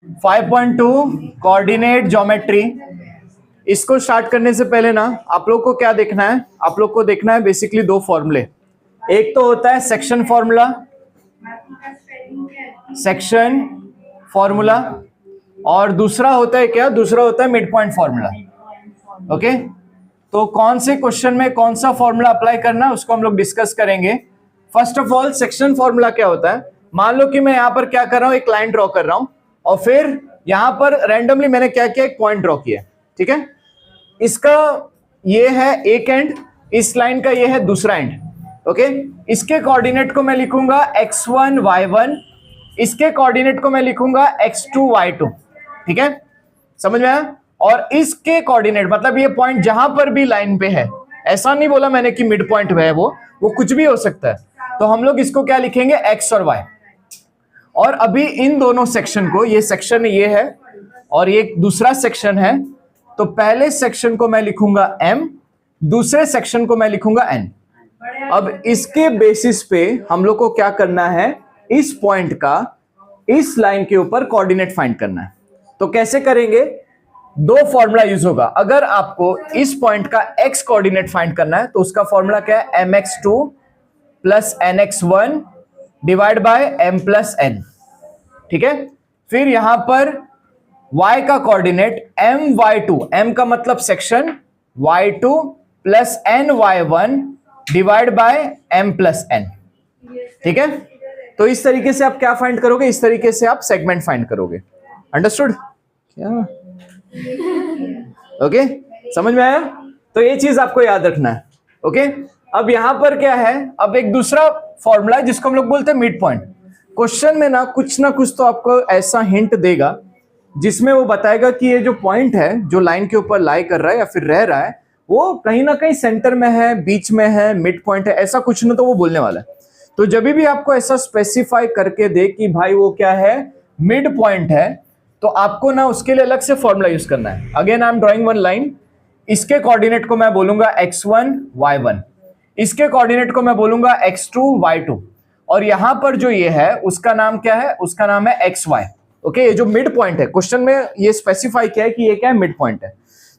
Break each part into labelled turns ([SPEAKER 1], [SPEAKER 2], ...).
[SPEAKER 1] 5.2 coordinate geometry. इसको start करने से पहले ना आप लोग को क्या देखना है, आप लोग को देखना है बेसिकली दो फॉर्मूले। एक तो होता है सेक्शन फॉर्मूला, सेक्शन फॉर्मूला, और दूसरा होता है क्या, दूसरा होता है मिड पॉइंट फॉर्मूला। ओके, तो कौन से क्वेश्चन में कौन सा फॉर्मूला अप्लाई करना है उसको हम लोग डिस्कस करेंगे। First of all section formula क्या होता है। मान लो कि मैं यहां पर क्या कर रहा हूं, एक लाइन ड्रॉ कर रहा हूं और फिर यहां पर रैंडमली मैंने क्या किया, एक पॉइंट ड्रॉ किया। ठीक है, इसका ये है एक एंड, इस लाइन का ये है दूसरा एंड। ओके, इसके कोऑर्डिनेट को मैं लिखूंगा x1 y1, इसके कोऑर्डिनेट को मैं लिखूंगा x2 y2। ठीक है, समझ में आया। और इसके कोऑर्डिनेट मतलब ये पॉइंट जहां पर भी लाइन पे है, ऐसा नहीं बोला मैंने कि मिड पॉइंट है, वो कुछ भी हो सकता है। तो हम लोग इसको क्या लिखेंगे, x और y। और अभी इन दोनों सेक्शन को, ये सेक्शन ये है और ये दूसरा सेक्शन है, तो पहले सेक्शन को मैं लिखूंगा m, दूसरे सेक्शन को मैं लिखूंगा n। अब इसके बेसिस पे हम लोग को क्या करना है, इस पॉइंट का इस लाइन के ऊपर कोऑर्डिनेट फाइंड करना है। तो कैसे करेंगे, दो फॉर्मूला यूज होगा। अगर आपको इस पॉइंट का x कोऑर्डिनेट फाइंड करना है तो उसका फॉर्मूला क्या है, mx2 plus nx1 divide by m plus n। ठीक है, फिर यहां पर y का कोऑर्डिनेट my2, m का मतलब section, y2 plus ny1 divide by m plus n। ठीक है, तो इस तरीके से आप क्या फाइंड करोगे, इस तरीके से आप सेगमेंट फाइंड करोगे। अंडरस्टूड क्या? ओके, समझ में आया। तो ये चीज आपको याद रखना है। ओके, अब यहां पर क्या है, अब एक दूसरा फॉर्मूला है जिसको हम लोग बोलते हैं मिड पॉइंट। क्वेश्चन में ना कुछ तो आपको ऐसा हिंट देगा जिसमें वो बताएगा कि ये जो पॉइंट है, जो लाइन के ऊपर लाई कर रहा है या फिर रह रहा है, वो कहीं ना कहीं सेंटर में है, बीच में है, मिड पॉइंट है, ऐसा कुछ ना तो वो बोलने वाला है। तो जब भी आपको ऐसा स्पेसिफाई करके दे कि भाई वो क्या है, मिड पॉइंट है, तो आपको ना उसके लिए अलग से फॉर्मूला यूज करना है। Again I am drawing one line, इसके कोऑर्डिनेट को मैं बोलूंगा x1 y1, इसके कोऑर्डिनेट को मैं बोलूंगा x2 y2, और यहां पर जो ये है उसका नाम क्या है, उसका नाम है xy। ओके, ये जो मिड पॉइंट है, क्वेश्चन में ये स्पेसिफाई किया है कि ये क्या है, मिड पॉइंट है।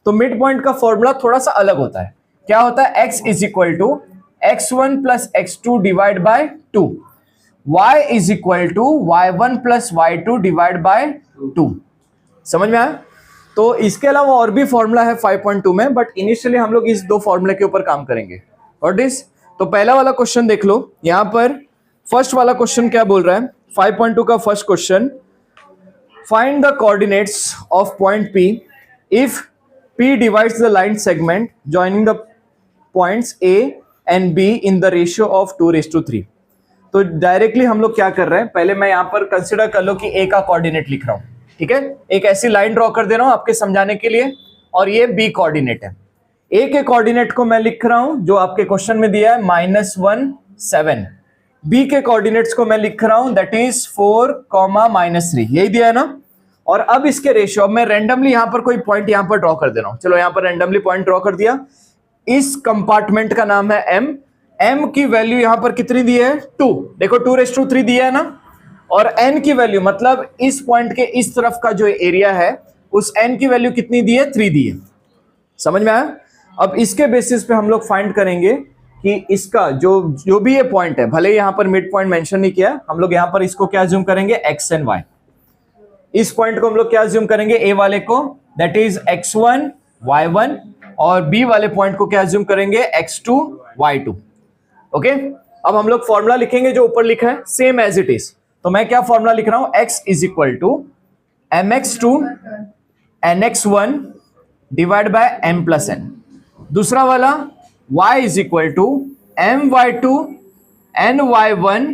[SPEAKER 1] तो मिड पॉइंट का फॉर्मूला थोड़ा सा अलग होता है। क्या होता है, x is equal to x1 plus x2 divide by 2, y is equal to y1 plus y2 divide by 2। समझ में आया। तो इसके अलावा और भी फॉर्मूला है 5.2 में, बट इनिशियली हम लोग इस दो फॉर्मूले के ऊपर काम करेंगे। और दिस, तो पहला वाला क्वेश्चन देख लो, यहां पर फर्स्ट वाला क्वेश्चन क्या बोल रहा है, 5.2 का first question, find the coordinates of point P if P divides the line segment joining the points A and B in the ratio of 2:3। तो डायरेक्टली हम लोग क्या कर रहे हैं, पहले मैं यहां पर कंसिडर कर लो कि A का कोऑर्डिनेट लिख रहा हूं। ठीक है, एक ऐसी लाइन ड्रॉ कर दे रहा हूं आपके समझाने के लिए, और ये B कोऑर्डिनेट है। A के कोऑर्डिनेट को मैं लिख रहा हूं जो आपके क्वेश्चन में दिया है -1 7। B के कोऑर्डिनेट्स को मैं लिख रहा हूं दैट इज 4, -3, यही दिया है ना। और अब इसके रेशियो, अब मैं रैंडमली यहां पर कोई पॉइंट यहां पर ड्रॉ कर दे रहा हूं। चलो यहां पर रैंडमली पॉइंट ड्रॉ कर दिया, इस कंपार्टमेंट का नाम है M। M की वैल्यू यहां पर कितनी दी है, 2। देखो 2:3 दिया है ना। और n की वैल्यू मतलब इस पॉइंट के इस तरफ का जो एरिया है, उस n की वैल्यू कितनी दी है, 3 दी है। समझ में आया। अब इसके बेसिस पे हम लोग फाइंड करेंगे कि इसका जो भी ये पॉइंट है, भले यहां पर मिड पॉइंट मेंशन नहीं किया, हम लोग यहां पर इसको क्या अज्यूम करेंगे, x एंड y। इस पॉइंट को हम लोग क्या अज्यूम करेंगे, a वाले को दैट इज x1 y1, और b वाले पॉइंट को क्या अज्यूम करेंगे, x2 y2। ओके, अब हम लोग फॉर्मूला लिखेंगे जो ऊपर लिखा है सेम एज इट इज। तो मैं क्या फॉर्मूला लिख रहा हूं, x is equal to mx2 nx1 divide by m plus n। दूसरा वाला y is equal to my2 ny1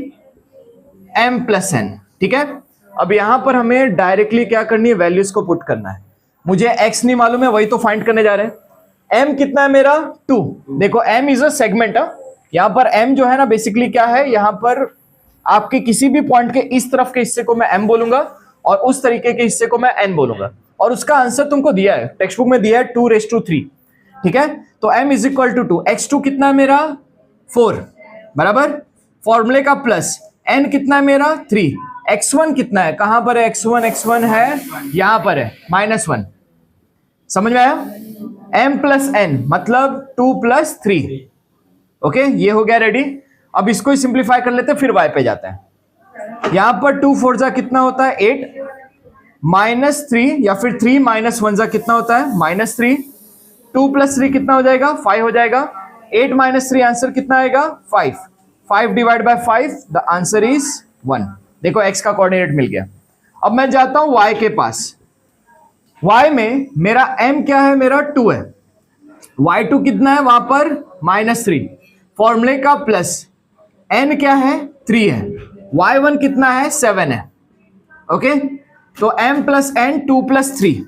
[SPEAKER 1] m plus n। ठीक है, अब यहां पर हमें डायरेक्टली क्या करनी है, वैल्यूज को पुट करना है। मुझे x नहीं मालूम है, वही तो फाइंड करने जा रहे हैं। m कितना है मेरा, 2। देखो m इज अ सेगमेंट। यहां पर m जो है ना, बेसिकली क्या है, यहां पर आपके किसी भी पॉइंट के इस तरफ के हिस्से को मैं m बोलूंगा और उस तरीके के हिस्से को मैं n बोलूंगा, और उसका आंसर तुमको दिया है, टेक्स्ट बुक में दिया है 2:3। ठीक है, तो m is equal to 2, x2 कितना है मेरा, 4 बराबर, फॉर्मूले का प्लस n कितना है मेरा, 3, x1 कितना है, कहां पर है x1? x1 है यहां पर है -1, समझ में आया? m प्लस n मतलब 2 प्लस 3। ओके, ये हो गया रेडी। अब इसको ही सिंप्लीफाई कर लेते हैं, फिर y पे जाते हैं। यहां पर 2 4 जा कितना होता है 8, -3 या फिर 3 -1 जा कितना होता है -3, 2 प्लस 3 कितना हो जाएगा 5 हो जाएगा, 8 - 3 आंसर कितना आएगा 5, 5 divide by 5 the answer is 1। देखो x का कोऑर्डिनेट मिल गया। अब मैं जाता हूं y के पास। y में मेरा m क्या है, मेरा 2 है, y2 कितना है वहां पर -3, फॉर्मूले का प्लस, n क्या है 3 है, y1 कितना है 7 है। ओके, तो m plus n 2 plus 3।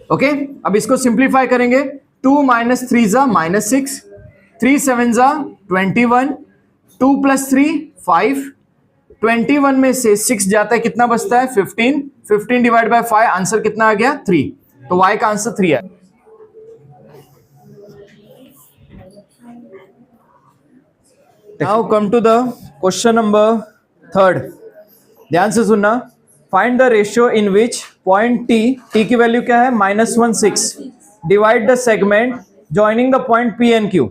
[SPEAKER 1] Okay, अब इसको सिंप्लीफाई करेंगे, 2 - 3 जा -6, 3 7 जा 21, 2 प्लस 3 5, 21 में से 6 जाता है कितना बचता है 15, 15 डिवाइड बाय 5 आंसर कितना आ गया 3, तो y का आंसर 3 है। Now come to the question number 3। ध्यान से सुनना। Find the ratio in which point t की वैल्यू क्या है -16, divide the segment joining the point p and q।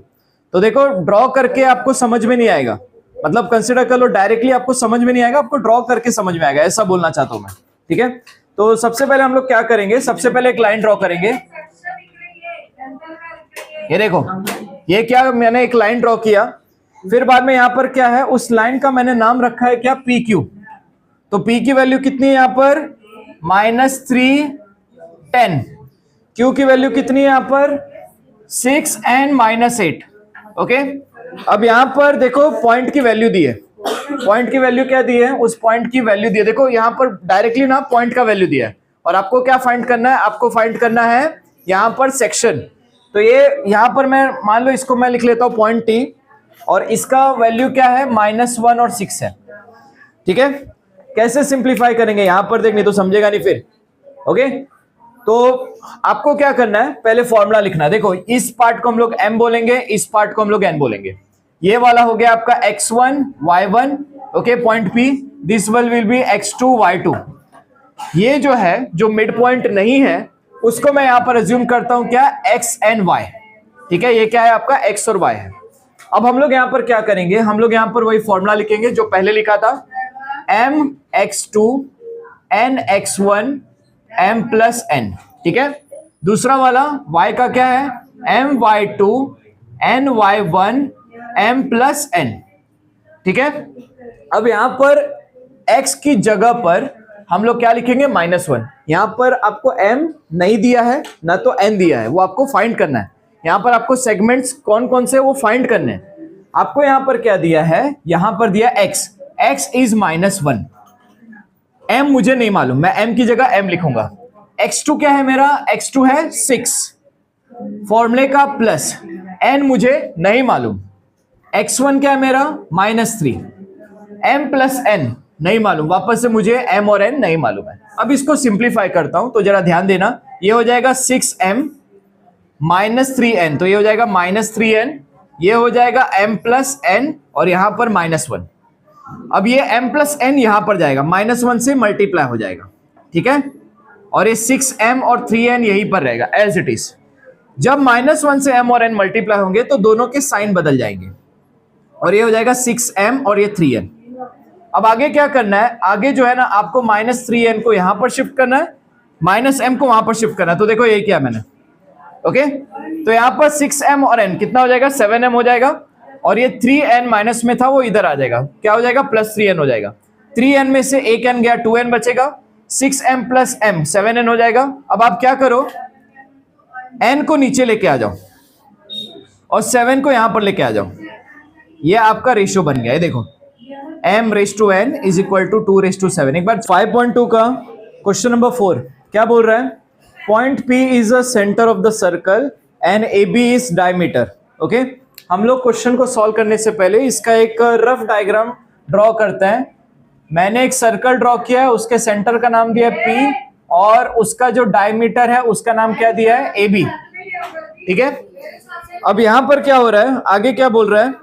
[SPEAKER 1] तो देखो ड्रॉ करके आपको समझ में नहीं आएगा, मतलब कंसिडर कर लो डायरेक्टली आपको समझ में नहीं आएगा, आपको ड्रॉ करके समझ में आएगा, ऐसा बोलना चाहता हूं मैं। ठीक है, तो सबसे पहले हम लोग क्या करेंगे, सबसे पहले एक लाइन ड्रॉ करेंगे। ये देखो, ये क्या, मैंने एक लाइन ड्रॉ किया, फिर बाद में यहां पर क्या है, उस लाइन का मैंने नाम रखा है क्या PQ। तो P की वैल्यू कितनी है यहां पर -3 10, Q की वैल्यू कितनी है यहां पर 6 and -8। ओके, अब यहां पर देखो पॉइंट की वैल्यू दी है, पॉइंट की वैल्यू क्या दी है, उस पॉइंट की वैल्यू दी है। देखो यहां पर डायरेक्टली ना पॉइंट का वैल्यू दिया है, और आपको क्या फाइंड करना है, आपको फाइंड करना है यहां पर सेक्शन। तो ये यहां पर मैं मान लो इसको मैं लिख लेता हूं पॉइंट T, और इसका वैल्यू क्या है -1 और 6 है। ठीक है, कैसे सिंप्लीफाई करेंगे यहां पर देखनी तो समझेगा नहीं फिर। ओके, तो आपको क्या करना है, पहले फॉर्मूला लिखना है। देखो इस पार्ट को हम लोग m बोलेंगे, इस पार्ट को हम लोग n बोलेंगे। ये वाला हो गया आपका x1 y1, okay point P, this will be x2 y2। ये जो है, जो मिड पॉइंट नहीं है, उसको मैं यहां पर अज्यूम करता हूं क्या x and y। ठीक है, ये क्या है आपका x और y है। अब हम लोग यहां पर क्या करेंगे, हम लोग यहां पर वही फॉर्मूला लिखेंगे जो पहले लिखा था, m x2 n x1 m plus n। ठीक है, दूसरा वाला y का क्या है m y2 n y1 m plus n। ठीक है, अब यहां पर x की जगह पर हम लोग क्या लिखेंगे -1। यहां पर आपको m नहीं दिया है ना तो n दिया है, वो आपको फाइंड करना है। यहां पर आपको सेगमेंट्स कौन कौन से वो फाइंड करने हैं। आपको यहां पर क्या दिया है, यहां पर दिया x इज -1, m मुझे नहीं मालूम, मैं m की जगह m लिखूंगा। x2 क्या है मेरा, x2 है 6, फॉर्मूले का प्लस, n मुझे नहीं मालूम, x1 क्या है मेरा -3, m प्लस n नहीं मालूम, वापस से मुझे m और n नहीं मालूम है। अब इसको सिंप्लीफाई करता हूं, तो जरा ध्यान देना, ये हो जाएगा 6m -3n, तो ये हो जाएगा -3n, ये हो जाएगा m प्लस n और यहां पर -1। अब ये m प्लस n यहां पर जाएगा, -1 से मल्टीप्लाई हो जाएगा। ठीक है, और ये 6m और 3n यहीं पर रहेगा एज इट इज। जब -1 से m और n मल्टीप्लाई होंगे तो दोनों के साइन बदल जाएंगे, और ये हो जाएगा 6m और ये 3n। अब आगे क्या करना है, आगे जो है ना आपको -3n को यहां पर शिफ्ट करना है, -m को वहां पर शिफ्ट करना है। तो देखो यही किया मैंने। ओके, तो यहां पर 6m और n कितना हो जाएगा 7m हो जाएगा, और ये 3n माइनस में था वो इधर आ जाएगा, क्या हो जाएगा +3n हो जाएगा। 3n में से एक n गया, 2n बचेगा, 6m प्लस m 7n हो जाएगा। अब आप क्या करो, n को नीचे लेके आ जाओ और 7 को यहां पर लेके आ जाओ, ये आपका रेशियो बन गया है। देखो m⁻n इज इक्वल टू 2�7। एक बार 5.2 का क्वेश्चन नंबर 4 क्या बोल रहा है, point P is a centre of the circle and AB is diameter. Okay, हम लोग क्वेश्चन को सॉल्व करने से पहले इसका एक रफ डायग्राम ड्रॉ करते हैं। मैंने एक सर्कल ड्रॉ किया है, उसके सेंटर का नाम दिया है P, और उसका जो डायमीटर है उसका नाम क्या दिया है AB। ठीक है, अब यहां पर क्या हो रहा है, आगे क्या बोल रहा है,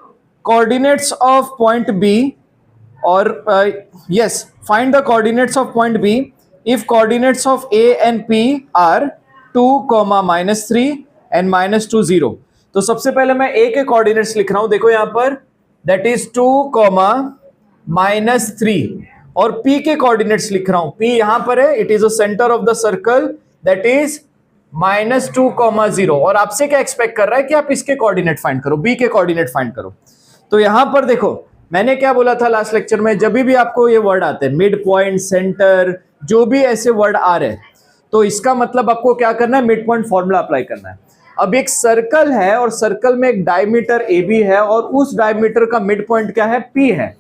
[SPEAKER 1] कोऑर्डिनेट्स ऑफ पॉइंट B और yes, find the coordinates of point B if coordinates of A and P are 2, -3 and -2, 0। तो सबसे पहले मैं ए के कोऑर्डिनेट्स लिख रहा हूं, देखो यहां पर दैट इज 2, -3 और पी के कोऑर्डिनेट्स लिख रहा हूं, पी यहां पर है, it is a centre of the circle that is -2, 0। और आपसे क्या एक्सपेक्ट कर रहा है कि आप इसके कोऑर्डिनेट फाइंड करो, बी के कोऑर्डिनेट फाइंड करो। तो यहां पर देखो मैंने क्या बोला था लास्ट लेक्चर में, जब भी आपको ये वर्ड आते हैं मिड पॉइंट, सेंटर, जो भी ऐसे वर्ड आ रहे हैं, तो इसका मतलब आपको क्या करना है, मिड पॉइंट फॉर्मूला अप्लाई करना है। अब एक सर्कल है और सर्कल में एक डायमीटर ए बी है और उस डायमीटर का मिड पॉइंट क्या है, पी है।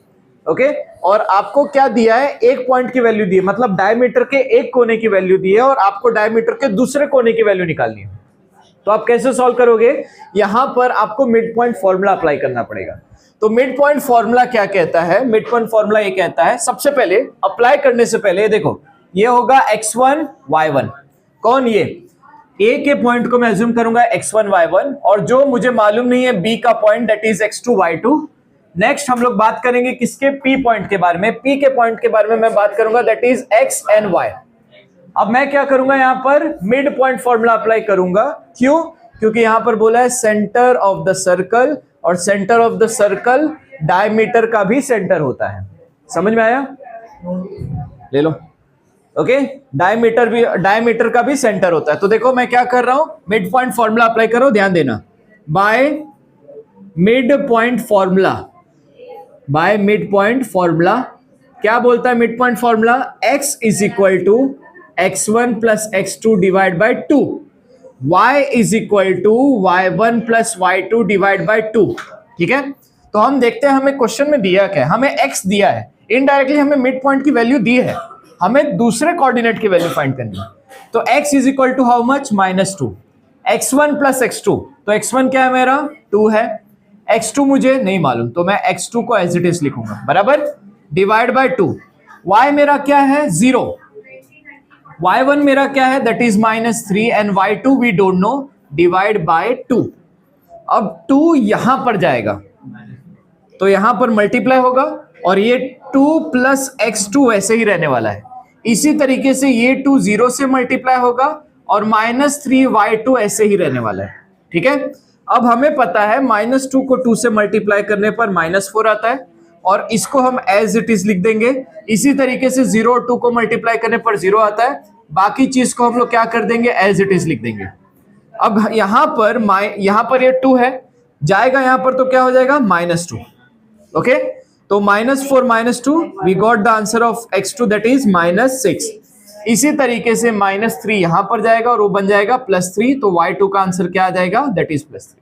[SPEAKER 1] ओके और आपको क्या दिया है, एक पॉइंट की वैल्यू दी है, मतलब डायमीटर के एक कोने की वैल्यू दी है और आपको डायमीटर के दूसरे कोने की वैल्यू निकालनी है। तो आप कैसे सॉल्व करोगे, यहां पर आपको मिड पॉइंट फॉर्मूला अप्लाई करना पड़ेगा। तो मिड पॉइंट फॉर्मूला क्या कहता है, मिड पॉइंट फॉर्मूला ये कहता है, सबसे पहले अप्लाई करने से पहले देखो ये होगा x1 y1, कौन ये ए के पॉइंट को मैं अज्यूम करूंगा x1 y1 और जो मुझे मालूम नहीं है बी का point that is x2 y2। Next हम लोग बात करेंगे किसके, पी पॉइंट के बारे में, पी के पॉइंट के बारे में मैं बात करूंगा that is x and y। अब मैं क्या करूंगा, यहां पर मिड पॉइंट फॉर्मूला अप्लाई करूंगा, क्यों, क्योंकि यहां पर बोला है सेंटर ऑफ द सर्कल और centre of the circle diameter का भी सेंटर होता है। समझ में आया, ले लो। ओके डायमीटर का भी सेंटर होता है। तो देखो मैं क्या कर रहा हूं, मिड पॉइंट फॉर्मूला अप्लाई करो, ध्यान देना, बाय मिड पॉइंट फॉर्मूला क्या बोलता है mid point formula, x is equal to x1 plus x2 divide by 2, y is equal to y1 plus y2 divide by 2। ठीक है, तो हम देखते हैं हमें क्वेश्चन में दिया क्या है, हमें x दिया है, इनडायरेक्टली हमें मिड पॉइंट की वैल्यू दी है, हमें दूसरे कोऑर्डिनेट की वैल्यू फाइंड करनी है। तो x is equal to how much, -2, x1 plus x2, तो x1 क्या है मेरा 2 है, x2 मुझे नहीं मालूम तो मैं x2 को एज इट इज लिखूंगा बराबर, डिवाइड बाय 2, y मेरा क्या है 0, y1 मेरा क्या है that is -3 and y2 we don't know, divide by 2। अब 2 यहां पर जाएगा तो यहां पर मल्टीप्लाई होगा और ये 2 प्लस x2 ऐसे ही रहने वाला है। इसी तरीके से ये 2 0 से मल्टीप्लाई होगा और -3 y2 ऐसे ही रहने वाला है। ठीक है, अब हमें पता है -2 को 2 से मल्टीप्लाई करने पर -4 आता है और इसको हम एज इट इज लिख देंगे। इसी तरीके से 0 और 2 को मल्टीप्लाई करने पर 0 आता है, बाकी चीज को हम लोग क्या कर देंगे, एज इट इज लिख देंगे। अब यहां पर ये 2 है, जाएगा यहां पर तो क्या हो जाएगा -2। ओके तो -4 -2 we got the answer of x2 that is -6। इसी तरीके से -3 यहां पर जाएगा और वो बन जाएगा +3, तो y2 का आंसर क्या आ जाएगा दैट इज +3।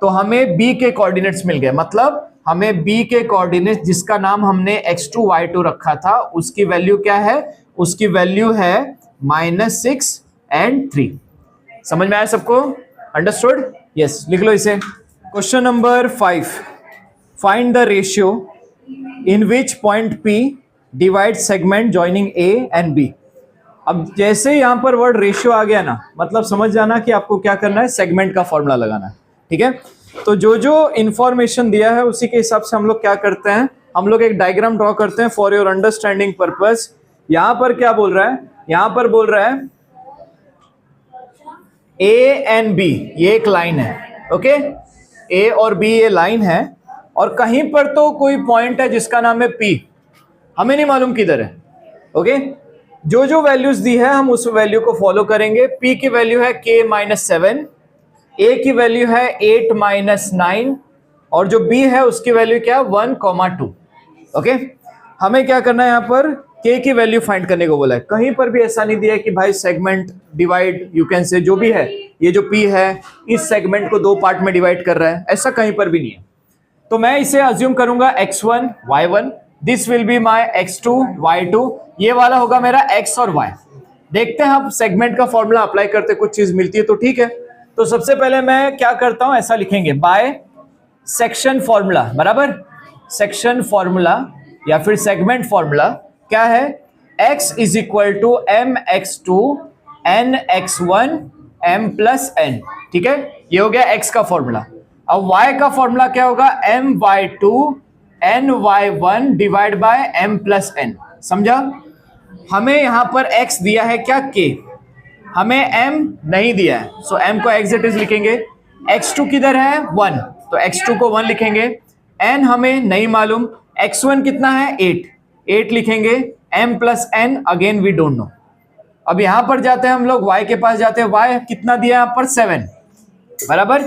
[SPEAKER 1] तो हमें b के कोऑर्डिनेट्स मिल गए, मतलब हमें b के कोऑर्डिनेट्स जिसका नाम हमने x2 y2 रखा था उसकी वैल्यू क्या है, उसकी वैल्यू है -6 एंड 3। समझ में आया सबको, अंडरस्टूड, यस लिख लो इसे। Question number 5, find the ratio in which point P divide segment joining A and B। अब जैसे यहां पर वर्ड रेशियो आ गया ना, मतलब समझ जाना कि आपको क्या करना है, सेगमेंट का फॉर्मूला लगाना है। ठीक है, तो जो जो इंफॉर्मेशन दिया है उसी के हिसाब से हम लोग क्या करते हैं, हम लोग एक डायग्राम ड्रॉ करते हैं फॉर योर अंडरस्टैंडिंग पर्पस। यहां पर क्या बोल रहा है, यहां पर बोल रहा है A एंड B, ये एक लाइन है। ओके A और B ये लाइन है और कहीं पर तो कोई पॉइंट है जिसका नाम है P, हमें नहीं मालूम किधर है। ओके जो जो वैल्यूज दी है हम उस वैल्यू को फॉलो करेंगे। P की वैल्यू है k -7, A की वैल्यू है 8 -9 और जो B है उसकी वैल्यू क्या, 1, 2। ओके हमें क्या करना है, यहाँ पर K की वैल्यू फाइंड करने को बोला है। कहीं पर भी ऐसा नहीं दिया है कि भाई segment divide, you can say जो भी है, ये जो P है इस सेगमेंट को 2 पार्ट में डिवाइड कर रहा है, ऐसा कहीं पर भी नहीं है। तो मैं इसे अज्यूम करूंगा x1 y1, this will be my x2 y2, ये वाला होगा मेरा x और y। देखते हैं आप सेगमेंट का फॉर्मूला अप्लाई करते कुछ चीज मिलती है तो ठीक है। तो सबसे पहले मैं क्या करता हूं, ऐसा लिखेंगे बाय सेक्शन फॉर्मूला बराबर, सेक्शन फॉर्मूला या फिर सेगमेंट फॉर्मूला क्या है, x is equal to mx2 nx1 m+n। ठीक है, ये हो गया x का फॉर्मूला। अब y का फॉर्मूला क्या होगा, my2 n y one divide by m plus n. समझा? हमें यहां पर x दिया है क्या, k, हमें m नहीं दिया है, सो m को एज इट इज लिखेंगे। x2 किधर है 1, तो x2 को 1 लिखेंगे। n हमें नहीं मालूम, x1 कितना है 8 लिखेंगे। m plus n again we don't know. अब यहां पर जाते हैं हम लोग y के पास जाते हैं, y कितना दिया यहां पर 7 बराबर।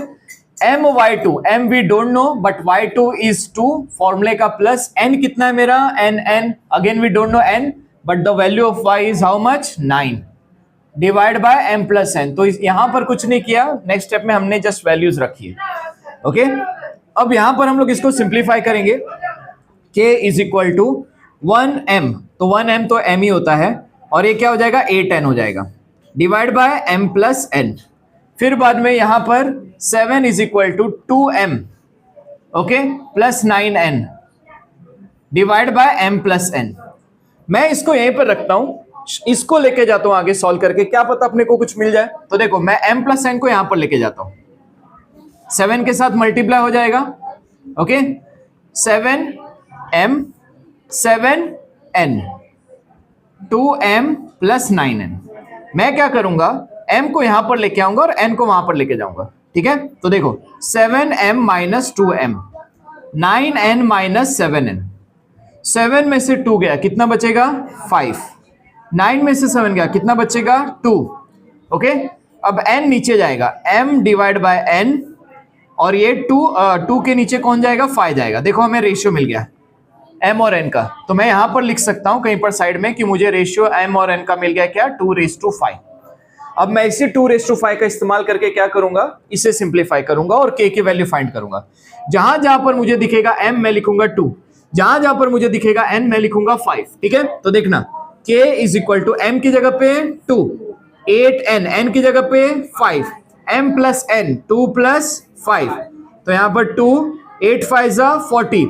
[SPEAKER 1] m y2, m we don't know but y2 is 2 फॉर्मूले का प्लस, n कितना है मेरा n again we don't know n but the value of y is how much 9 divide by m plus n। तो यहां पर कुछ नहीं किया, नेक्स्ट स्टेप में हमने जस्ट वैल्यूज रखी है। ओके, अब यहां पर हम लोग इसको सिंप्लीफाई करेंगे। k is equal to 1m, तो 1m तो m ही होता है, और ये क्या हो जाएगा 8n हो जाएगा divide by m plus n। फिर बाद में यहां पर 7 is equal to 2m okay plus 9n divide by m plus n। मैं इसको यहीं पर रखता हूं, इसको लेके जाता हूं आगे सॉल्व करके, क्या पता अपने को कुछ मिल जाए। तो देखो मैं m प्लस n को यहां पर लेके जाता हूं, 7 के साथ मल्टीप्लाई हो जाएगा। Okay 7m 7n 2m plus 9n। मैं क्या करूंगा, m को यहां पर लेके आऊंगा और n को वहां पर लेके जाऊंगा। ठीक है, तो देखो 7m minus 2m 9n minus 7n। 7 में से 2 गया, कितना बचेगा 5। 9 में से 7 गया, कितना बचेगा 2। ओके, अब n नीचे जाएगा, m डिवाइड बाय n, और ये 2 के नीचे कौन जाएगा 5 जाएगा। देखो हमें रेशियो मिल गया m और n का, तो मैं यहां पर लिख सकता हूं कहीं पर साइड में कि मुझे रेशियो m और n का मिल गया क्या 2:5। अब मैं इसे 2:5 का इस्तेमाल करके क्या करूंगा, इसे सिंप्लीफाई करूंगा और k की वैल्यू फाइंड करूंगा। जहां जहां पर मुझे दिखेगा m मैं लिखूंगा 2, जहां जहां पर मुझे दिखेगा n मैं लिखूंगा 5। ठीक है, तो देखना k is equal to m की जगह पे 2, 8n, n की जगह पे 5, m प्लस n 2 प्लस 5, तो यहां पर 2, 8 5 40,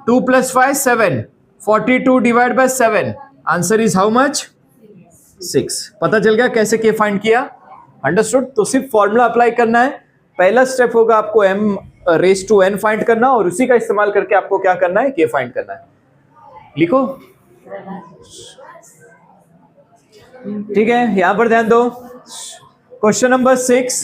[SPEAKER 1] 2 plus 5 7, 42 divide by 7, answer is how much 6। पता चल गया कैसे के फाइंड किया, अंडरस्टूड। तो सिर्फ फॉर्मूला अप्लाई करना है, पहला स्टेप होगा आपको m ratio n find करना, और उसी का इस्तेमाल करके आपको क्या करना है के फाइंड करना है। लिखो, ठीक है, यहां पर ध्यान दो। क्वेश्चन नंबर 6,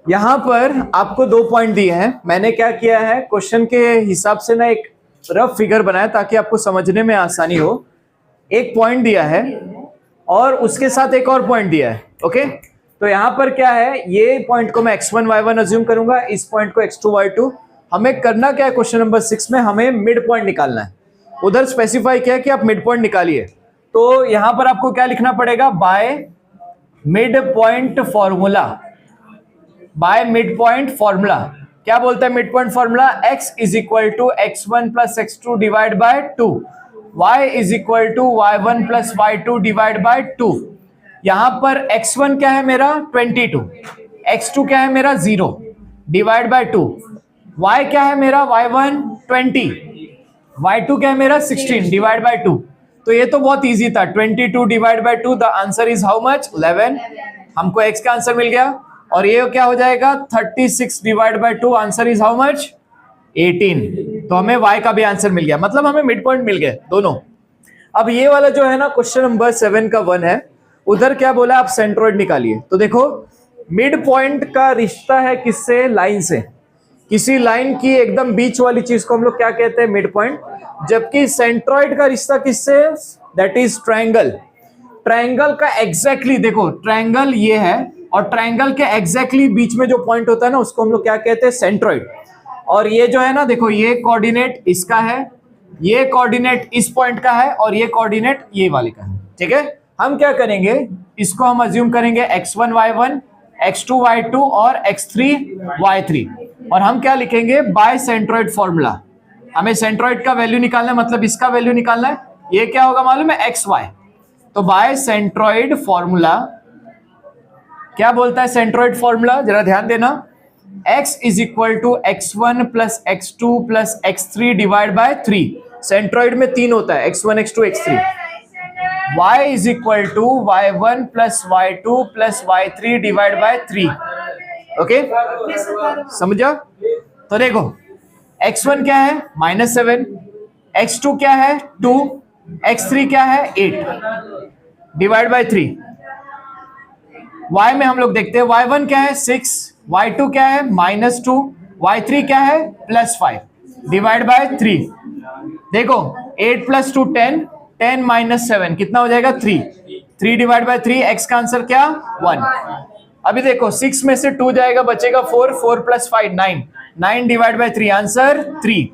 [SPEAKER 1] यहां पर आपको 2 पॉइंट दिए हैं। मैंने क्या किया है, क्वेश्चन के हिसाब से ना एक रफ फिगर बनाया ताकि आपको समझने में आसानी हो। एक पॉइंट दिया है और उसके साथ एक और पॉइंट दिया है। ओके, तो यहां पर क्या है, ये पॉइंट को मैं x1 y1 अज्यूम करूंगा, इस पॉइंट को x2 y2। हमें करना क्या है, क्वेश्चन नंबर 6 में हमें मिड पॉइंट निकालना है। उधर स्पेसिफाई किया कि आप मिड पॉइंट निकालिए, तो यहां पर आपको क्या लिखना पड़ेगा, by mid point formula. By mid point formula क्या बोलता है mid point formula, x is equal to x1 plus x2 divide by 2, y is equal to y1 plus y2 divide by 2। यहां पर x1 क्या है मेरा 22, x2 क्या है मेरा 0 डिवाइड बाय 2, y क्या है मेरा y1 20, y2 क्या है मेरा 16 डिवाइड बाय 2। तो ये तो बहुत इजी था, 22 divide by 2, the answer is how much 11। हमको x का आंसर मिल गया, और ये क्या हो जाएगा 36 divide by 2, answer is how much 18। तो हमें y का भी आंसर मिल गया, मतलब हमें मिड पॉइंट मिल गए दोनों। अब ये वाला जो है ना क्वेश्चन नंबर 7 का 1 है, उधर क्या बोला आप सेंट्रोइड निकालिए। तो देखो मिड पॉइंट का रिश्ता है किससे, लाइन से। किसी लाइन की एकदम बीच वाली चीज को हम लोग क्या कहते हैं मिड पॉइंट, जबकि सेंट्रोइड का रिश्ता किससे, दैट इज ट्रायंगल। ट्रायंगल का एग्जैक्टली देखो, ट्रायंगल ये है और ट्रायंगल के एग्जैक्टली बीच में जो पॉइंट होता है ना उसको हम लोग क्या कहते हैं सेंट्रोइड। और ये जो है ना देखो, ये कोऑर्डिनेट इसका है, ये कोऑर्डिनेट इस पॉइंट का है, और ये कोऑर्डिनेट ये वाले का है। ठीक है, हम क्या करेंगे, इसको हम अज्यूम करेंगे x1 y1, x2 y2 और x3 y3, और हम क्या लिखेंगे बाय सेंट्रोइड फॉर्मूला। हमें सेंट्रोइड का वैल्यू निकालना है, मतलब इसका वैल्यू निकालना है। ये क्या होगा मालूम है xy, तो बाय सेंट्रोइड फॉर्मूला क्या बोलता है सेंट्रोइड फॉर्मूला, जरा ध्यान देना, x is equal to x1 plus x2 plus x3 divide by 3। Centroid में 3 होता है, x1 x2 x3। y is equal to y1 plus y2 plus y3 divide by 3। Okay, समझा। तो देखो x1 क्या है -7, x2 क्या है 2, x3 क्या है 8 डिवाइड बाय 3। y में हम लोग देखते हैं y1 क्या है 6, y2 क्या है -2, y3 क्या है +5 डिवाइड बाय 3। देखो 8 + 2 10, 10 - 7 कितना हो जाएगा 3, 3 डिवाइड बाय 3, x का आंसर क्या 1। अभी देखो 6 में से 2 जाएगा, बचेगा 4, 4 + 5 9, 9 डिवाइड बाय 3 आंसर 3।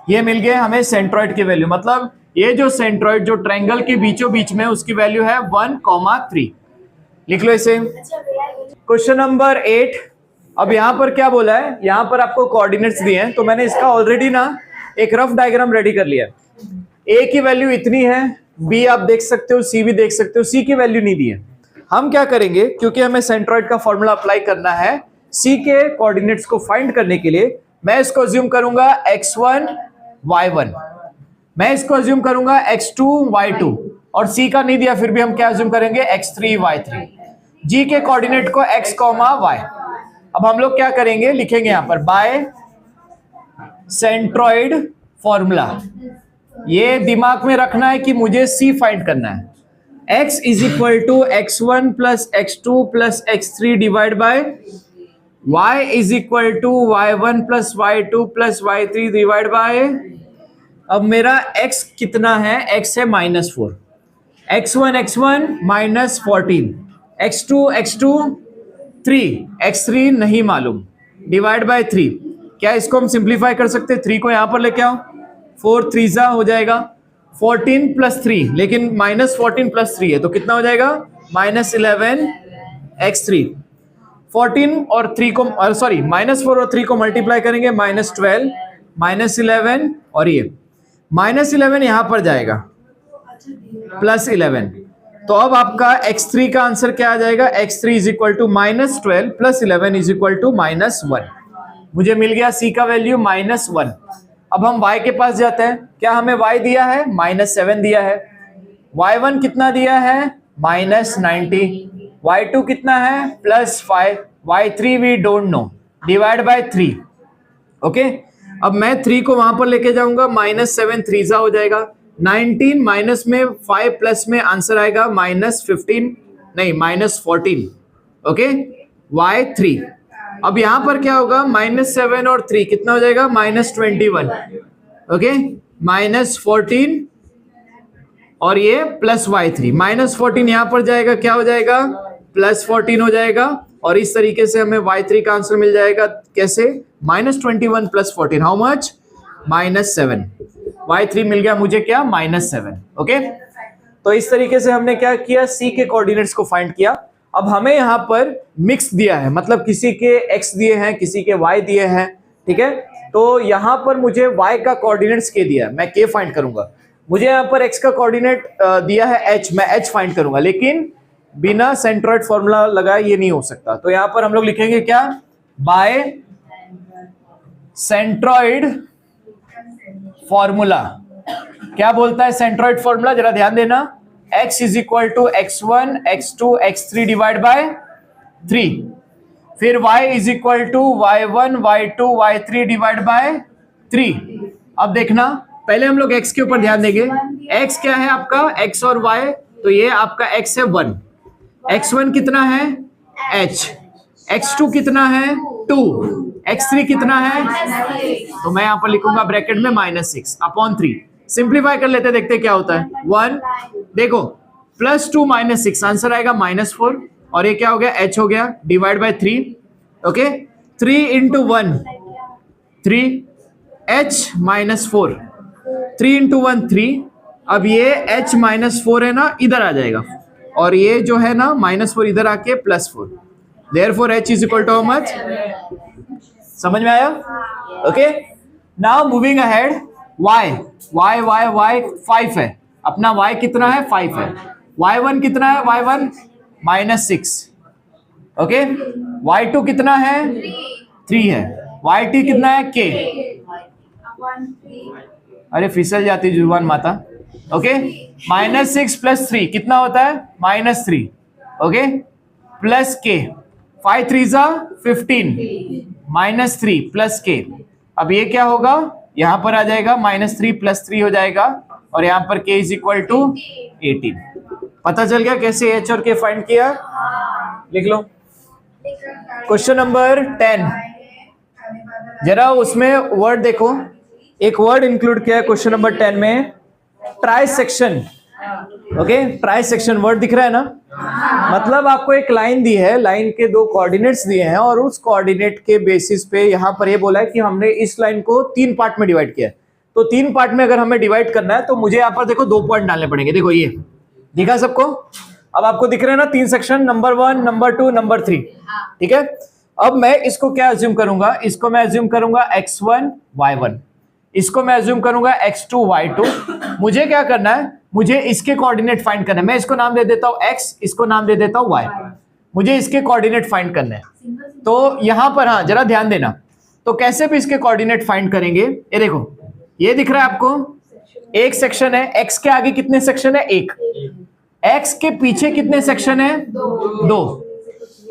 [SPEAKER 1] ये मिल गए हमें सेंट्रॉइड की वैल्यू, मतलब ये जो सेंट्रॉइड जो ट्रायंगल के बीचों बीच में उसकी वैल्यू है 1,3। लिख लो इसे। Question number 8। अब यहां पर क्या बोला है, यहां पर आपको कोऑर्डिनेट्स दिए हैं, तो मैंने इसका ऑलरेडी ना एक रफ डायग्राम रेडी कर लिया। ए की वैल्यू इतनी है, बी आप देख सकते हो, सी भी देख सकते हो, सी की वैल्यू नहीं दी है। हम क्या करेंगे, क्योंकि हमें सेंट्रॉइड का फॉर्मूला अप्लाई करना है सी के कोऑर्डिनेट्स को फाइंड करने के लिए, मैं इसको अज्यूम करूंगा x1 y1, मैं इसको अज्यूम करूंगा x2 y2, और सी का नहीं दिया फिर भी हम क्या अज्यूम करेंगे x3 y3। जी के कोऑर्डिनेट को x, y। अब हम लोग क्या करेंगे, लिखेंगे यहां पर बाय सेंट्रॉइड फॉर्मूला। ये दिमाग में रखना है कि मुझे सी फाइंड करना है। x = x1 + x2 + x3 divide bye y = y1 + y2 + y3 divide bye, अब मेरा x कितना है, x है -4, x1 -14, x2 3, x3 नहीं मालूम डिवाइड बाय 3। क्या इसको हम सिंप्लीफाई कर सकते हैं, 3 को यहां पर लेके आओ, 4 3 हो जाएगा 14 + 3, लेकिन -14 + 3 है तो कितना हो जाएगा -11 x3। 14 और 3 को सॉरी -4 और 3 को मल्टीप्लाई करेंगे -12 -11, और ये -11 यहां पर जाएगा +11। तो अब आपका x3 का आंसर क्या आ जाएगा, x3 = -12 + 11 = -1। मुझे मिल गया c का वैल्यू -1। अब हम y के पास जाते हैं, क्या हमें y दिया है -7 दिया है, y1 कितना दिया है -90, y2 कितना है +5, y3 we don't know divide by 3। Okay, अब मैं 3 को वहां पर लेके जाऊंगा, -7 3 हो जाएगा, 19 माइनस में 5 प्लस में आंसर आएगा -15 नहीं -14। Okay, y3। अब यहां पर क्या होगा, -7 और 3 कितना हो जाएगा -21। ओके, -14 और ये +y3, -14 यहां पर जाएगा, क्या हो जाएगा +14 हो जाएगा, और इस तरीके से हमें y3 का आंसर मिल जाएगा। कैसे, -21 + 14 हाउ मच -7। y3 मिल गया मुझे क्या -7। ओके, तो इस तरीके से हमने क्या किया, c के कोऑर्डिनेट्स को फाइंड किया। अब हमें यहाँ पर मिक्स दिया है, मतलब किसी के x दिए हैं, किसी के y दिए हैं, ठीक है। तो यहाँ पर मुझे y का कोऑर्डिनेट्स k दिया है, मैं k फाइंड करूंगा। मुझे यहाँ पर x का कोऑर्डिनेट दिया है h, मैं h फाइंड करूंगा, लेकिन बिना सेंट्रॉइड फॉर्मूला लगाए ये नहीं हो सकता। तो यहाँ पर हम लोग लिखेंगे क्या, बाय सेंट्रॉइड फॉर्मूला। क्या बोलता है सेंट्रॉइड फॉर्मूला, जरा ध्यान देना, x = x1 x2 x3 divide by 3, फिर y = y1 y2 y3 divide by 3। अब देखना, पहले हम लोग x के ऊपर ध्यान देंगे। x क्या है आपका, x और y, तो ये आपका x है 1, x1 कितना है h, x2 कितना है 2, x3 कितना है, तो मैं यहां पर लिखूंगा ब्रैकेट में -6/3। सिंप्लीफाई कर लेते, देखते क्या होता है, 1, देखो +2 - 6 आंसर आएगा -4, और ये क्या हो गया h हो गया डिवाइड बाय 3। Okay, 3 × 1 3 h -4, 3 × 1 3। अब ये h -4 है ना, इधर आ जाएगा, और ये जो है ना -4 इधर आके +4, देयरफॉर h = how much, समझ में आया। Okay, now moving ahead, y 5 है, अपना y कितना है 5 है, y1 कितना है, y1 -6। ओके, y2 कितना है 3 है, y3 कितना है k, अरे फिसल जाती जुबान माता। ओके, -6 + 3 कितना होता है -3। Okay, plus k, 5 3 15 -3 plus k, अब ये क्या होगा, यहां पर आ जाएगा -3 + 3 हो जाएगा, और यहां पर k = 18। पता चल गया कैसे h और k फाइंड किया? लिख लो। क्वेश्चन नंबर 10, जरा उसमें वर्ड देखो, एक वर्ड इंक्लूड किया है क्वेश्चन नंबर 10 में, ट्राइसेक्शन। ओके, ट्राइसेक्शन वर्ड दिख रहा है ना? मतलब आपको एक लाइन दी है, लाइन के 2 कोऑर्डिनेट्स दिए हैं, और उस कोऑर्डिनेट के बेसिस पे यहाँ पर ये बोला है कि हमने इस लाइन को 3 पार्ट में डिवाइड किया है। तो 3 पार्ट में अगर हमें डिवाइड करना है तो मुझे यहाँ पर देखो 2 पॉइंट डालने पड़ेंगे। देखो ये दिखा सबको? अब आपको दिख रहे हैं ना 3 सेक्शन, नंबर 1, नंबर 2, नंबर 3। ठीक है, अब मैं इसको क्या अज्यूम करूंगा? इसको मैं अज्यूम करूंगा x1 y1, इसको मैं अज्यूम करूंगा x2 y2। मुझे क्या करना है? मुझे इसके कोऑर्डिनेट फाइंड करना है। मैं इसको नाम दे देता हूं x, इसको नाम दे देता हूं y। मुझे इसके कोऑर्डिनेट फाइंड करना है। तो यहां पर हाँ जरा ध्यान देना, तो कैसे भी इसके कोऑर्डिनेट फाइंड करेंगे। ये देखो, ये दिख रहा है आपको, एक सेक्शन है, x के आगे कितने सेक्शन है? 1। x के पीछे कितने सेक्शन है? 2।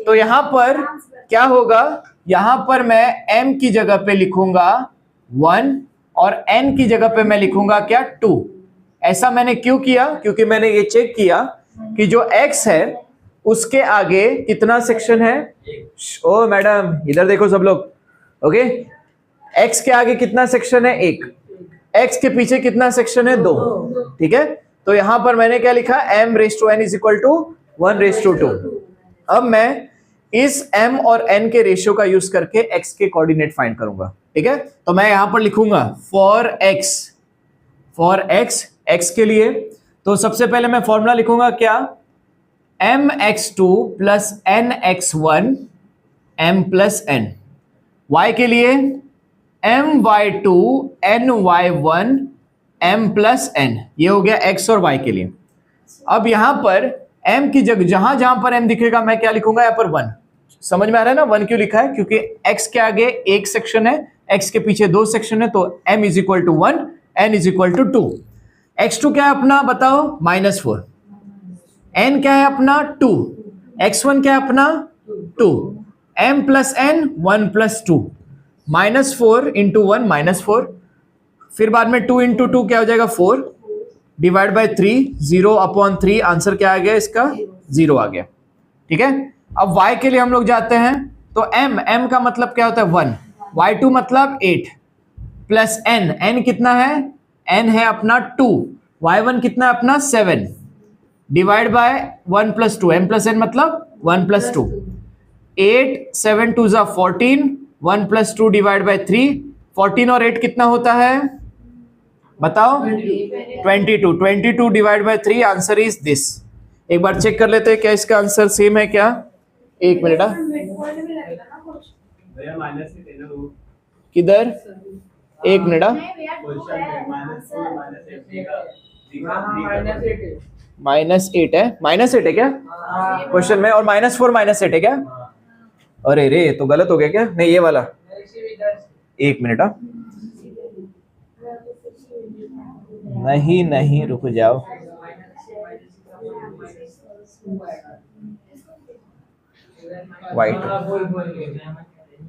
[SPEAKER 1] तो यहां पर क्या होगा, यहां पर मैं m की जगह पे लिखूंगा 1 और n की जगह पे मैं लिखूंगा क्या? 2। ऐसा मैंने क्यों किया? क्योंकि मैंने ये चेक किया कि जो x है उसके आगे कितना सेक्शन है। ओ मैडम इधर देखो सब लोग। ओके, x के आगे कितना सेक्शन है? 1। x के पीछे कितना सेक्शन है? 2। ठीक है, तो यहां पर मैंने क्या लिखा? m⁴n = 1:2। अब मैं इस m और n के रेशियो का यूज करके x के कोऑर्डिनेट फाइंड करूंगा। ठीक है, तो मैं यहां पर लिखूंगा फॉर x x के लिए, तो सबसे पहले मैं फॉर्मूला लिखूंगा क्या? mx2 + nx1 m + n। y के लिए my2 ny1 m + n। ये हो गया x और y के लिए। अब यहां पर m की जगह जहां जहां पर m दिखेगा मैं क्या लिखूंगा? यहाँ पर 1। समझ में आ रहा है ना 1 क्यों लिखा है? क्योंकि x के आगे 1 सेक्शन है, x के पीछे 2 सेक्शन है, तो m = 1, n = 2। x2 क्या है अपना बताओ? -4। n क्या है अपना? 2। x1 क्या है अपना? 2। m + n 1 + 2, -4 × 1 -4, फिर बाद में 2 × 2 क्या हो जाएगा? 4 / 3, 0/3। आंसर क्या आ गया इसका? 0 आ गया। ठीक है, अब y के लिए हम लोग जाते हैं, तो m का मतलब क्या होता है? 1, y2 मतलब 8 + n कितना है? n है अपना 2, y1 कितना है अपना? 7 / 1 + 2, m + n मतलब 1 + 2। 8 7 2 = 14, 1 + 2 / 3, 14 और 8 कितना होता है बताओ? 22। 22 / 3, आंसर इज दिस। एक बार चेक कर लेते हैं क्या इसका आंसर सेम है क्या? एक मिनट, किधर? एक मिनट, -8 है। -8 है क्या क्वेश्चन में? और -4 -8 है क्या? अरे रे, तो गलत हो गया क्या? नहीं ये वाला, एक मिनट, नहीं रुक जाओ। वाइट,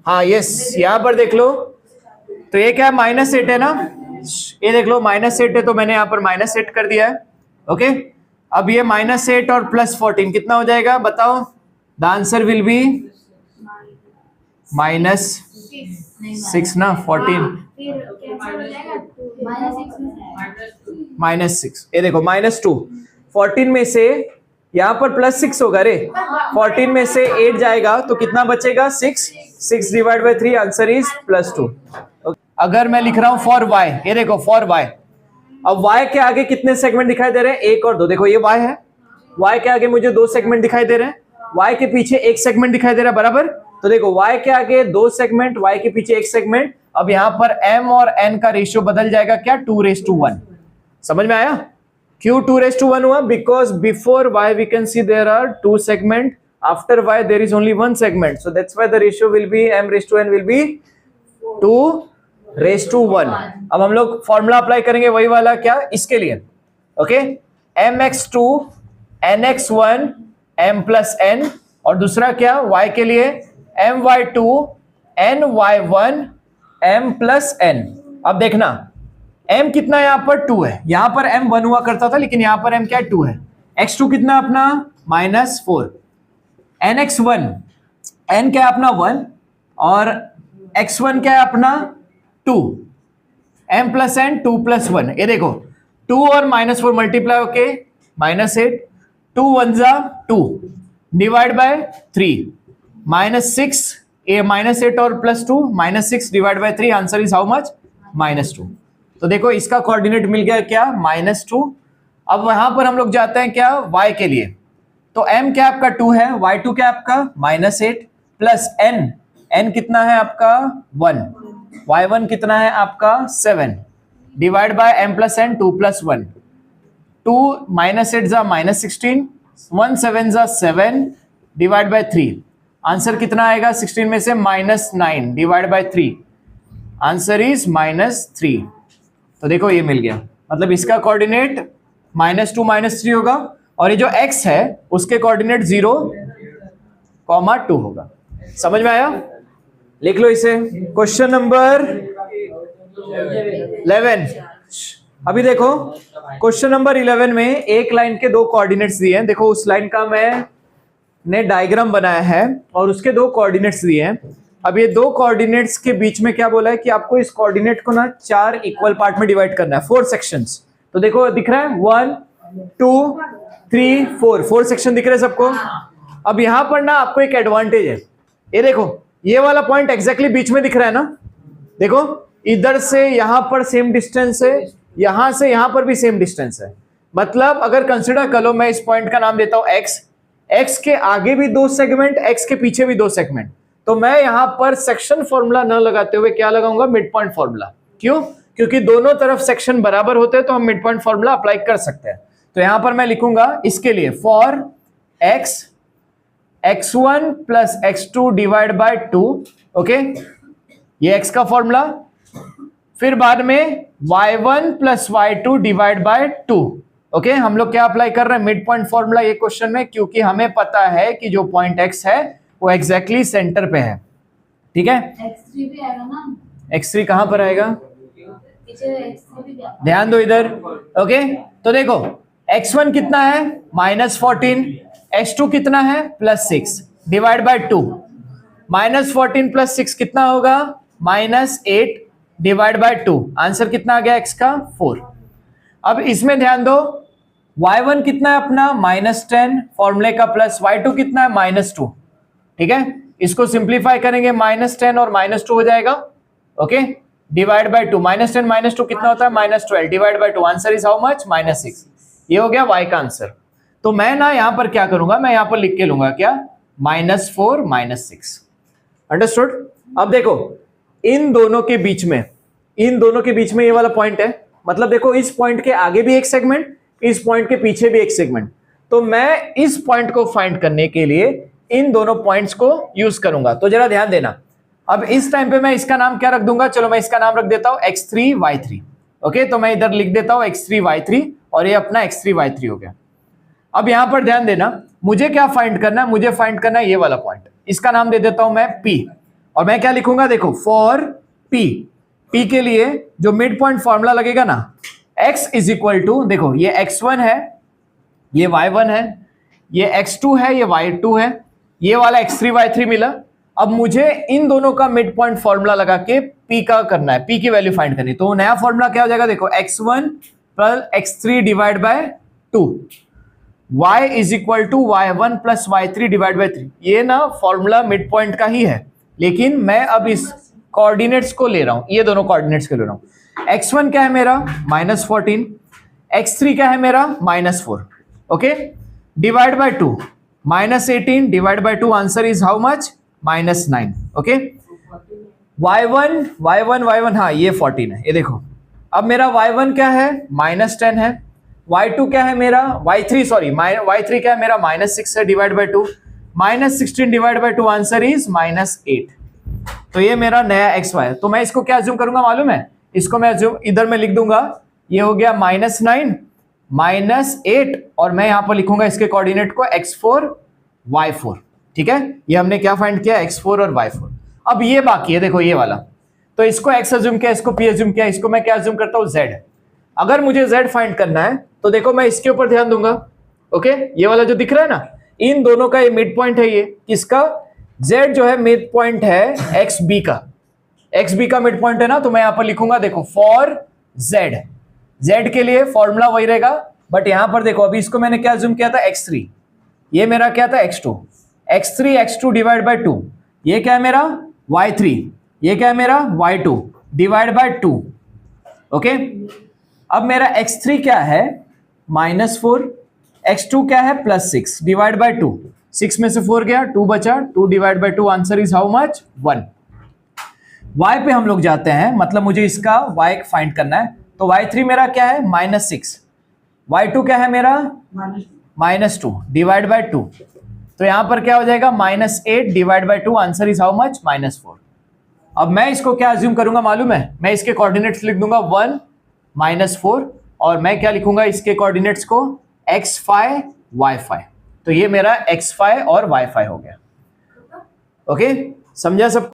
[SPEAKER 1] हाँ यस, यहां पर देख लो, तो ये क्या है? -8 है ना? ये देख लो -8 है, तो मैंने यहाँ पर -8 कर दिया है। ओके, अब ये -8 और +14 कितना हो जाएगा बताओ? द आंसर विल बी -6 ना? 14 -6। ये देखो -2, 14 में से यहाँ पर +6 होगा रे, 14 में से 8 जाएगा तो कितना बचेगा? 6 / 3, आंसर इज +2। अगर मैं लिख रहा हूं फॉर y, ये देखो फॉर y, अब y के आगे कितने सेगमेंट दिखाई दे रहे हैं? 1 और 2। देखो ये y है, y के आगे मुझे 2 सेगमेंट दिखाई दे रहे हैं, y के पीछे 1 सेगमेंट दिखाई दे रहा है, बराबर। तो देखो y के आगे 2 सेगमेंट, y के पीछे 1 सेगमेंट। अब यहां पर m और n का रेशियो बदल जाएगा क्या? 2:1। समझ में आया? क्यों 2:1 हुआ? Because before y we can see there are 2 segment, after y there is only 1 segment, so that's why the ratio will be m:n will be 2:1। अब हम लोग फॉर्मूला अप्लाई करेंगे वही वाला, क्या इसके लिए? Okay, mx2 nx1 m + n, और दूसरा क्या y के लिए? my2 ny1 m plus n। अब देखना m कितना यहां पर 2 है, यहां पर m 1 हुआ करता था लेकिन यहां पर m क्या है 2 है। x2 कितना अपना -4, nx1 n क्या है अपना 1 और x1 क्या है अपना 2, m प्लस n 2 प्लस 1। ये देखो 2 और -4 मल्टीप्लाई होके -8, 2 1 जा 2 डिवाइड बाय 3 -6, ये -8 और +2 -6 divide by 3, answer is how much -2। तो देखो इसका कोऑर्डिनेट मिल गया क्या -2। अब वहां पर हम लोग जाते हैं क्या y के लिए, तो m क्या आपका 2 है, y2 क्या आपका -8 प्लस n कितना है आपका 1, y1 कितना है आपका 7 divide by m plus n 2 plus 1, 2 -8 जा -16, 1 7 जा 7 डिवाइड बाय 3, आंसर कितना आएगा 16 में से -9 डिवाइड बाय 3, आंसर इज -3। तो देखो ये मिल गया, मतलब इसका कोऑर्डिनेट -2 -3 होगा और ये जो x है उसके कोऑर्डिनेट 0, 2 होगा। समझ में आया? लिख लो इसे। Question number 11। अभी देखो क्वेश्चन नंबर 11 में एक लाइन के दो कोऑर्डिनेट्स दिए हैं। देखो उस लाइन का मैंने डायग्राम बनाया है और उसके दो कोऑर्डिनेट्स दिए हैं। अब ये दो कोऑर्डिनेट्स के बीच में क्या बोला है कि आपको इस कोऑर्डिनेट को ना 4 इक्वल पार्ट में डिवाइड करना है, 4 सेक्शंस। तो देखो दिख रहा है 1 2 3 4 सेक्शन दिख रहे हैं सबको। अब यहां पर ना आपको एक एडवांटेज है, ये देखो ये वाला पॉइंट एग्जैक्टली बीच में दिख रहा है ना। देखो इधर से यहां पर सेम डिस्टेंस है, यहां से यहां पर भी सेम डिस्टेंस है। मतलब अगर कंसिडर कर लो, मैं इस पॉइंट का नाम देता हूं x के आगे भी 2 सेगमेंट, x के पीछे भी 2 सेगमेंट। तो मैं यहां पर सेक्शन फॉर्मूला न लगाते हुए क्या लगाऊंगा, मिड पॉइंट फॉर्मूला। क्यों? क्योंकि दोनों तरफ सेक्शन बराबर होते हैं तो हम मिड पॉइंट फॉर्मूला अप्लाई कर सकते हैं। तो यहां पर मैं लिखूंगा इसके लिए for x x1 plus x2 divide by 2, okay, ये x का फॉर्मूला। फिर बाद में y1 plus y2 divide by 2, okay. हम लोग क्या अप्लाई कर रहे हैं, मिड पॉइंट फॉर्मूला ये क्वेश्चन में, क्योंकि हमें पता है कि जो पॉइंट x है वो एग्जैक्टली सेंटर पे है। ठीक है,
[SPEAKER 2] x3 भी आएगा ना,
[SPEAKER 1] x3 कहां पर आएगा,
[SPEAKER 2] पीछे x3 भी आएगा।
[SPEAKER 1] ध्यान दो इधर, ओके। तो देखो x1 कितना है -14, x2 कितना है +6 डिवाइड बाय 2, -14 + 6 कितना होगा -8 डिवाइड बाय 2, आंसर कितना आ गया x का 4। अब इसमें ध्यान दो, y1 कितना है अपना -10 फॉर्मूले का प्लस, y2 कितना है -2। ठीक है, इसको सिंप्लीफाई करेंगे -10 और -2 हो जाएगा, ओके, डिवाइड बाय 2, -10 -2 कितना होता है -12 divide by 2, answer is how much -6। ये हो गया y का आंसर। तो मैं ना यहां पर क्या करूंगा, मैं यहां पर लिख के लूंगा क्या -4 -6। अंडरस्टूड? अब देखो इन दोनों के बीच में, इन दोनों के बीच में ये वाला पॉइंट है, मतलब देखो इस पॉइंट के आगे भी एक सेगमेंट, इस पॉइंट के पीछे भी एक सेगमेंट। तो मैं इस पॉइंट को फाइंड करने के लिए इन दोनों पॉइंट्स को यूज करूंगा। तो जरा ध्यान देना, अब इस टाइम पे मैं इसका नाम क्या रख दूंगा, चलो मैं इसका नाम रख देता हूं x3 y3, ओके। तो मैं इधर लिख देता हूं x3 y3 और ये अपना x3 y3 हो गया। अब यहां पर ध्यान देना, मुझे क्या फाइंड करना है, मुझे फाइंड करना है ये वाला पॉइंट, इसका नाम दे देता हूं मैं p। और मैं क्या लिखूंगा, देखो फॉर p के लिए जो मिड पॉइंट फॉर्मूला लगेगा ना, x इज इक्वल टू, देखो ये x1 है, ये y1 है, ये x2 है, ये y2 है, ये वाला x3 y3 मिला। अब मुझे इन दोनों का मिड पॉइंट फॉर्मूला लगा के p का करना है, p की वैल्यू फाइंड करनी। तो नया फॉर्मूला क्या हो जाएगा, देखो x1 plus x3 divide by 2, y is equal to y1 plus y3 divide by 3। ये ना फॉर्मूला मिड पॉइंट का ही है, लेकिन मैं अब इस कोऑर्डिनेट्स को ले रहा हूं, ये दोनों कोऑर्डिनेट्स को ले रहा हूं। x1 क्या है मेरा -14, x3 क्या है मेरा -4, okay, divide by 2, -18 divide by 2, answer is how much -9, okay. y1 हाँ ये 14 है, ये देखो। अब मेरा y1 क्या है -10 है, y2 क्या है मेरा y3 क्या है मेरा -6 है divide by 2, -16 divide by 2, answer is -8। तो ये मेरा नया xy है। तो मैं इसको क्या अज्यूम करूंगा मालूम है, इसको मैं अज्यूम इधर मैं लिख दूंगा, ये हो गया -9 -8 और मैं यहां पर लिखूंगा इसके कोऑर्डिनेट को x4 y4। ठीक है, ये हमने क्या फाइंड किया, x4 और y4। अब ये बाकी है, देखो ये वाला। तो इसको x अज्यूम किया, इसको p अज्यूम किया, इसको मैं क्या अज्यूम करता हूं z। अगर मुझे z फाइंड करना है तो देखो मैं इसके ऊपर ध्यान दूंगा। ओके, ये वाला जो दिख रहा है ना, इन दोनों का ये मिड पॉइंट है। ये किसका? z जो है मिड पॉइंट है xb का। xb का मिड पॉइंट है ना, तो मैं यहां पर लिखूंगा देखो फॉर z के लिए फॉर्मूला वही रहेगा, बट यहां पर देखो अभी इसको मैंने क्या अज्यूम किया था x3, ये मेरा क्या था x2 डिवाइड बाय 2, ये क्या है मेरा y3, ये क्या है मेरा y2 डिवाइड बाय 2। ओके, अब मेरा x3 क्या है -4, x2 क्या है +6 डिवाइड बाय 2, 6 में से 4 गया, 2 बचा, 2 divide by 2, answer is how much 1। y पे हम लोग जाते हैं, मतलब मुझे इसका y फाइंड करना है, तो y3 मेरा क्या है -6, y2 क्या है मेरा -2 डिवाइड बाय 2, तो यहां पर क्या हो जाएगा -8 divide by 2, answer is how much -4। अब मैं इसको क्या अज्यूम करूंगा मालूम है, मैं इसके कोऑर्डिनेट्स लिख दूंगा 1 -4, और मैं क्या लिखूंगा इसके कोऑर्डिनेट्स को x phi y phi, तो ये मेरा x phi और y phi हो गया। ओके, समझा सब?